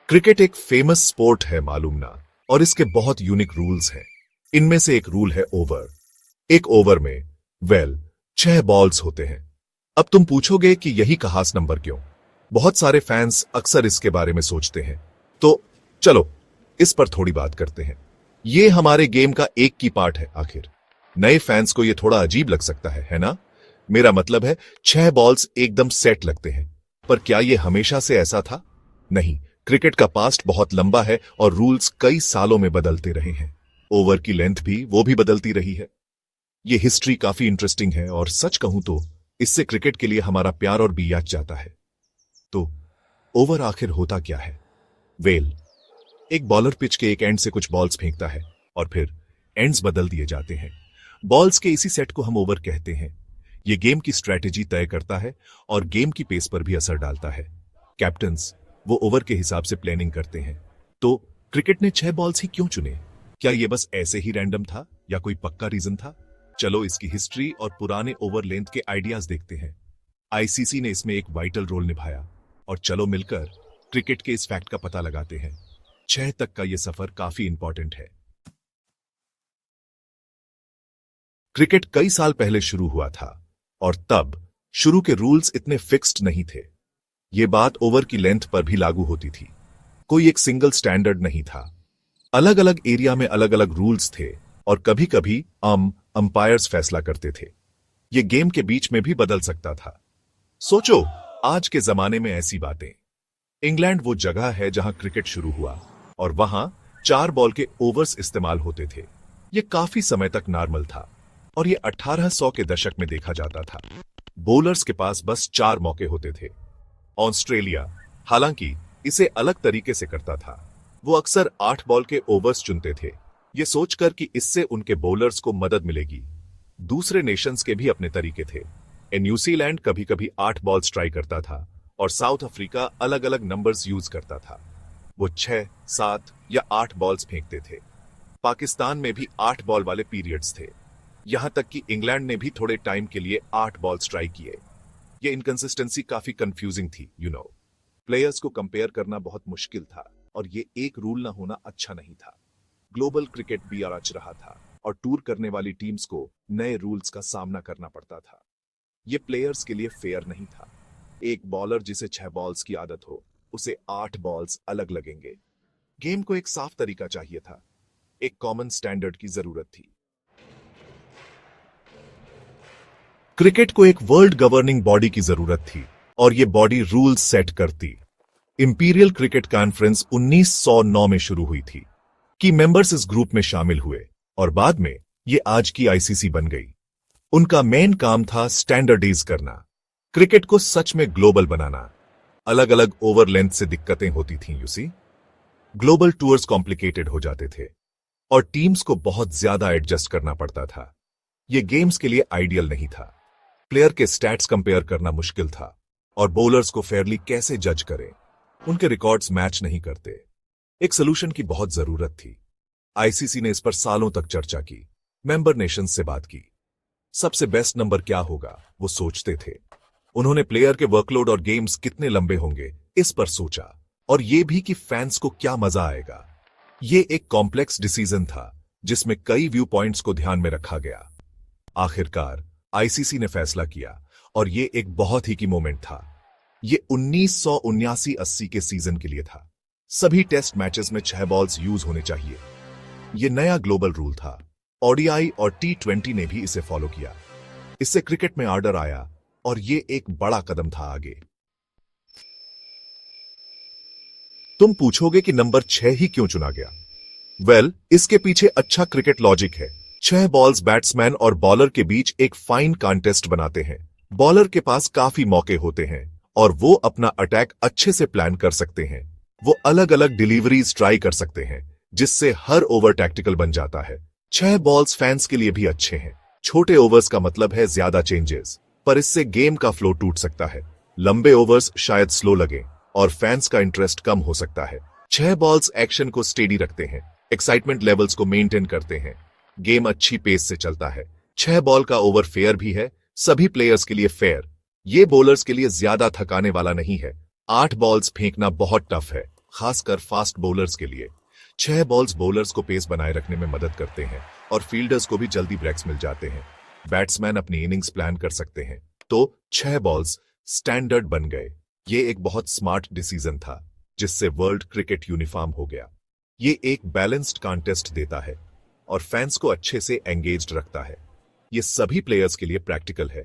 Cricket एक famous sport है मालूम ना, और इसके बहुत यूनिक रूल्स हैं। इनमें से एक रूल है ओवर। एक ओवर में 6 बॉल्स होते हैं। अब तुम पूछोगे कि यही खास नंबर क्यों? बहुत सारे फैंस अक्सर इसके बारे में सोचते हैं, तो चलो इस पर थोड़ी बात करते हैं। ये हमारे गेम का एक की पार्ट है। आखिर नए फैंस को ये थोड़ा अजीब लग सकता है ना? मेरा मतलब है 6 बॉल्स एकदम सेट लगते हैं, पर क्या ये हमेशा से ऐसा था? नहीं, क्रिकेट का पास्ट बहुत लंबा है और रूल्स कई सालों में बदलते रहे हैं। ओवर की लेंथ भी बदलती रही है। ये हिस्ट्री काफी इंटरेस्टिंग है और सच कहूं तो इससे क्रिकेट के लिए हमारा प्यार और भी याद जाता है। तो ओवर आखिर होता क्या है? एक बॉलर पिच के एक एंड से कुछ बॉल्स फेंकता है और फिर एंड्स बदल दिए जाते हैं। बॉल्स के इसी सेट को हम ओवर कहते हैं। ये गेम की स्ट्रैटेजी तय करता है और गेम की पेस पर भी असर डालता है। कैप्टन्स वो ओवर के हिसाब से प्लानिंग करते हैं। तो क्रिकेट ने 6 बॉल्स ही क्यों चुने? क्या ये बस ऐसे ही रैंडम था या कोई पक्का रीजन था? चलो इसकी हिस्ट्री और पुराने ओवर लेंथ के आइडियाज देखते हैं। आईसीसी ने इसमें एक वाइटल रोल निभाया और चलो मिलकर क्रिकेट के इस फैक्ट का पता लगाते हैं। 6 तक का यह सफर काफी इंपॉर्टेंट है। क्रिकेट कई साल पहले शुरू हुआ था और तब शुरू के रूल्स इतने फिक्स्ड नहीं थे। ये बात ओवर की लेंथ पर भी लागू होती थी। कोई एक सिंगल स्टैंडर्ड नहीं था। अलग अलग एरिया में अलग अलग रूल्स थे और कभी कभी अंपायर्स फैसला करते थे। ये गेम के बीच में भी बदल सकता था। सोचो, आज के जमाने में ऐसी बातें। इंग्लैंड वो जगह है जहां क्रिकेट शुरू हुआ और वहां 4 बॉल के ओवर्स इस्तेमाल होते थे। ये काफी समय तक नॉर्मल था और ये 1800 के दशक में देखा जाता था। बॉलर्स के पास बस 4 मौके होते थे। ऑस्ट्रेलिया हालांकि इसे अलग तरीके से करता था। वो अक्सर 8 बॉल के ओवर्स चुनते थे, ये सोचकर कि इससे उनके बॉलर्स को मदद मिलेगी। दूसरे नेशंस के भी अपने तरीके थे। न्यूजीलैंड कभी कभी 8 बॉल्स ट्राई करता था और साउथ अफ्रीका अलग अलग नंबर्स यूज करता था। वो 6, 7 या 8 बॉल्स फेंकते थे। पाकिस्तान में भी 8 बॉल वाले पीरियड्स थे। यहां तक कि इंग्लैंड ने भी थोड़े टाइम के लिए 8 बॉल्स ट्राई किए। ये इनकंसिस्टेंसी काफी कंफ्यूजिंग थी। प्लेयर्स को कंपेयर करना बहुत मुश्किल था और ये एक रूल ना होना अच्छा नहीं था। ग्लोबल क्रिकेट भी रच रहा था और टूर करने वाली टीम्स को नए रूल्स का सामना करना पड़ता था। ये प्लेयर्स के लिए फेयर नहीं था। एक बॉलर जिसे 6 बॉल्स की आदत हो, उसे 8 बॉल्स अलग लगेंगे। गेम को एक साफ तरीका चाहिए था। एक कॉमन स्टैंडर्ड की जरूरत थी। क्रिकेट को एक वर्ल्ड गवर्निंग बॉडी की जरूरत थी और यह बॉडी रूल्स सेट करती। इंपीरियल क्रिकेट कॉन्फ्रेंस 1909 में शुरू हुई थी कि मेंबर्स इस ग्रुप में शामिल हुए और बाद में यह आज की आईसीसी बन गई। उनका मेन काम था स्टैंडर्डाइज करना, क्रिकेट को सच में ग्लोबल बनाना। अलग अलग ओवर लेंथ से दिक्कतें होती थीं। ग्लोबल टूर्स कॉम्प्लिकेटेड हो जाते थे और टीम्स को बहुत ज्यादा एडजस्ट करना पड़ता था। यह गेम्स के लिए आइडियल नहीं था। प्लेयर के स्टैट्स कंपेयर करना मुश्किल था और बॉलर्स को फेयरली कैसे जज करें? उनके रिकॉर्ड्स मैच नहीं करते। एक सोल्यूशन की बहुत जरूरत थी। आईसीसी ने इस पर सालों तक चर्चा की, मेंबर नेशंस से बात की। सबसे बेस्ट नंबर क्या होगा वो सोचते थे। उन्होंने प्लेयर के वर्कलोड और गेम्स कितने लंबे होंगे इस पर सोचा, और यह भी कि फैंस को क्या मजा आएगा। यह एक कॉम्प्लेक्स डिसीजन था जिसमें कई व्यू पॉइंट्स को ध्यान में रखा गया। आखिरकार आईसीसी ने फैसला किया और यह एक बहुत ही की मोमेंट था। यह 1979-80 के सीजन के लिए था। सभी टेस्ट मैचेस में 6 बॉल्स यूज होने चाहिए। यह नया ग्लोबल रूल था। ओडीआई और टी20 ने भी इसे फॉलो किया। इससे क्रिकेट में ऑर्डर आया और यह एक बड़ा कदम था आगे। तुम पूछोगे कि नंबर 6 ही क्यों चुना गया? इसके पीछे अच्छा क्रिकेट लॉजिक है। 6 बॉल्स बैट्समैन और बॉलर के बीच एक फाइन कॉन्टेस्ट बनाते हैं। बॉलर के पास काफी मौके होते हैं और वो अपना अटैक अच्छे से प्लान कर सकते हैं। वो अलग अलग डिलीवरीज ट्राई कर सकते हैं जिससे हर ओवर टैक्टिकल बन जाता है। 6 बॉल्स फैंस के लिए भी अच्छे हैं। छोटे ओवर्स का मतलब है ज्यादा चेंजेस, पर इससे गेम का फ्लो टूट सकता है। लंबे ओवर्स शायद स्लो लगे और फैंस का इंटरेस्ट कम हो सकता है। 6 बॉल्स एक्शन को स्टेडी रखते हैं, एक्साइटमेंट लेवल्स को मेंटेन करते हैं। गेम अच्छी पेस से चलता है। 6 बॉल का ओवर फेयर भी है, सभी प्लेयर्स के लिए फेयर। ये बॉलर्स के लिए ज्यादा थकाने वाला नहीं है। 8 बॉल्स फेंकना बहुत टफ है, खासकर फास्ट बॉलर्स के लिए। 6 बॉल्स बॉलर्स को पेस बनाए रखने में मदद करते हैं और फील्डर्स को भी जल्दी ब्रेक्स मिल जाते हैं। बैट्समैन अपनी इनिंग्स प्लान कर सकते हैं। तो 6 बॉल्स स्टैंडर्ड बन गए। ये एक बहुत स्मार्ट डिसीजन था जिससे वर्ल्ड क्रिकेट यूनिफॉर्म हो गया। ये एक बैलेंस्ड कॉन्टेस्ट देता है और फैंस को अच्छे से एंगेज्ड रखता है। ये सभी प्लेयर्स के लिए प्रैक्टिकल है।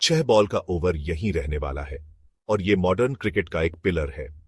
6 बॉल का ओवर यहीं रहने वाला है और ये मॉडर्न क्रिकेट का एक पिलर है।